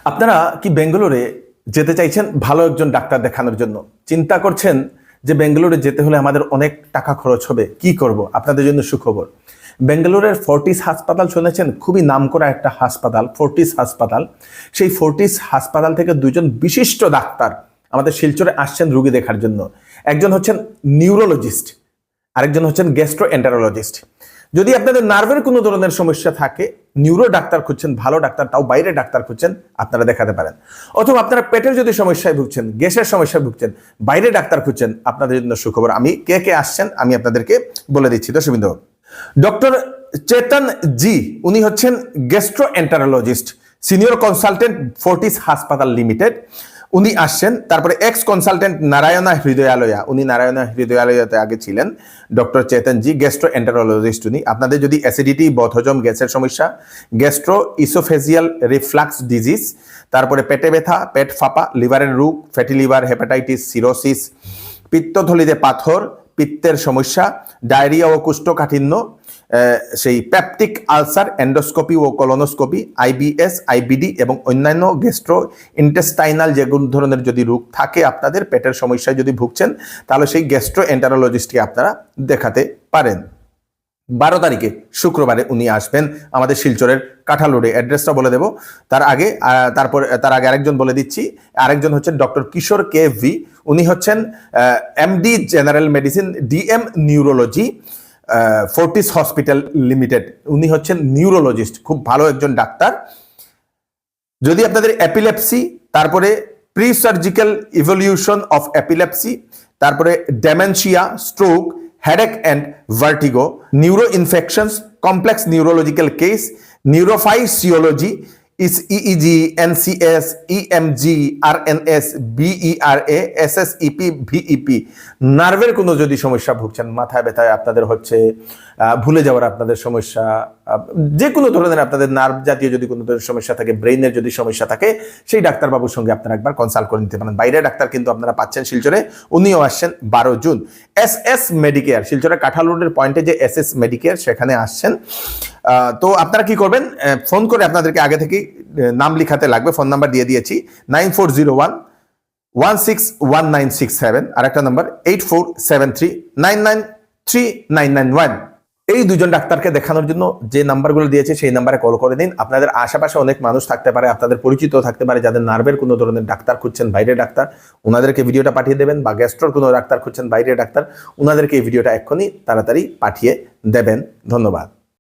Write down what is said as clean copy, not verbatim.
আপনারা কি বেঙ্গালুরে যেতে চাইছেন ভালো একজন ডাক্তার দেখানোর জন্য? চিন্তা করছেন যে বেঙ্গালুরে যেতে হলে আমাদের অনেক টাকা খরচ হবে, কি করব? আপনাদের জন্য সুখবর। বেঙ্গালুরের ফোর্টিস হাসপাতাল শুনেছেন? খুবই নামকরা একটা হাসপাতাল, ফোর্টিস হাসপাতাল। সেই ফোর্টিস হাসপাতাল থেকে দুজন বিশিষ্ট ডাক্তার আমাদের শিলচরে আসছেন রুগী দেখার জন্য। একজন হচ্ছেন নিউরোলজিস্ট, আরেকজন হচ্ছেন গ্যাস্ট্রোএন্টারোলজিস্ট। যদি আপনাদের নার্ভের কোনো ধরনের সমস্যা থাকে, নিউরো ডাক্তার খুঁজছেন, ভালো ডাক্তার, তাও বাইরে ডাক্তার খুঁজছেন, আপনারা দেখাতে পারেন। অথবা আপনারা পেটের যদি সমস্যায় ভুগছেন, গ্যাসের সমস্যায় ভুগছেন, বাইরে ডাক্তার খুঁজছেন, আপনাদের জন্য সুখবর। আমি কে কে আসছেন আমি আপনাদেরকে বলে দিচ্ছি। দর্শকবৃন্দ, ডক্টর চেতন জি, উনি হচ্ছেন গ্যাস্ট্রোএন্টারোলজিস্ট, সিনিয়র কনসালটেন্ট ফোর্টিস হাসপাতাল লিমিটেড, উনি আসছেন। তারপরে এক্স কনসালটেন্ট নারায়ণা হৃদয়ালয়া, উনি নারায়ণা হৃদয়ালয়াতে আগে ছিলেন। ডক্টর চেতন জি গ্যাস্ট্রোএন্টারোলজিস্ট উনি। আপনাদের যদি অ্যাসিডিটি, বদহজম, গ্যাসের সমস্যা, গ্যাস্ট্রো ইসোফেজিয়াল রিফ্লাক্স ডিজিজ, তারপরে পেটে ব্যথা, পেট ফাঁপা, লিভারের রোগ, ফ্যাটি লিভার, হেপাটাইটিস, সিরোসিস, পিত্তথলিতে পাথর, পিত্তের সমস্যা, ডায়রিয়া ও কোষ্ঠকাঠিন্য, সেই পেপটিক আলসার, এন্ডোস্কোপি ও কলোনোস্কোপি, আইবিএস, আইবিডি এবং অন্যান্য গ্যাস্ট্রো ইন্টেস্টাইনাল যে ধরনের যদি রোগ থাকে, আপনাদের পেটের সমস্যায় যদি ভুগছেন, তাহলে সেই গ্যাস্ট্রোএন্টারোলজিস্টকে আপনারা দেখাতে পারেন। 12 তারিখে শুক্রবারে উনি আসবেন আমাদের শিলচরের কাঁঠাল রোডে। অ্যাড্রেসটা বলে দেব তার আগে। তার আগে আরেকজন বলে দিচ্ছি। আরেকজন হচ্ছেন ডক্টর কিশোর কে ভি, উনি হচ্ছেন MD general medicine, DM neurology, Fortis hospital limited. উনি হচ্ছেন নিউরোলজিস্ট, খুব ভালো একজন ডাক্তার। যদি আপনাদের এপিলেপসি, তারপরে pre surgical evaluation of epilepsy, তারপরে dementia, stroke, headache and vertigo, neuro infections, complex neurological case, neurophysiology, is EEG, NCS, EMG, RNS, BERA, SSEP, VEP, নার্ভের কোনো যদি সমস্যা ভুগছেন, মাথায় ব্যথায় আপনাদের হচ্ছে, ভুলে যাওয়ার আপনাদের সমস্যা, যে কোনো ধরনের আপনাদের নার্ভ জাতীয় যদি কোনো ধরনের সমস্যা থাকে, ব্রেইনের যদি সমস্যা থাকে, সেই ডাক্তারবাবুর সঙ্গে আপনারা একবার কনসাল্ট করে নিতে পারেন। বাইরে ডাক্তার কিন্তু আপনারা পাচ্ছেন শিলচরে, উনিও আসছেন 12 জুন। এসএস মেডিকেয়ার, শিলচরে কাঁঠাল রোডের পয়েন্টে যে এসএস মেডিকেয়ার, সেখানে আসছেন। তো আপনারা কি করবেন, ফোন করে আপনাদেরকে আগে থেকেই নাম লিখাতে লাগবে। ফোন নাম্বার দিয়ে দিয়েছি 9401161967, আর একটা নাম্বার 8473993991। এই দুজন ডাক্তারকে দেখানোর জন্য যে নাম্বারগুলো দিয়েছে সেই নাম্বারে কল করে দিন। আপনাদের আশেপাশে অনেক মানুষ থাকতে পারে, আপনাদের পরিচিত থাকতে পারে, যাদের নার্ভের কোনো ধরনের ডাক্তার খুঁজছেন, বাইরে ডাক্তার, ওনাদেরকে ভিডিওটা পাঠিয়ে দেবেন। বা গ্যাস্ট্রোর কোনো ডাক্তার খুঁজছেন, বাইরে ডাক্তার, ওনাদেরকে এই ভিডিওটা এক্ষুনি তাড়াতাড়ি পাঠিয়ে দেবেন। ধন্যবাদ।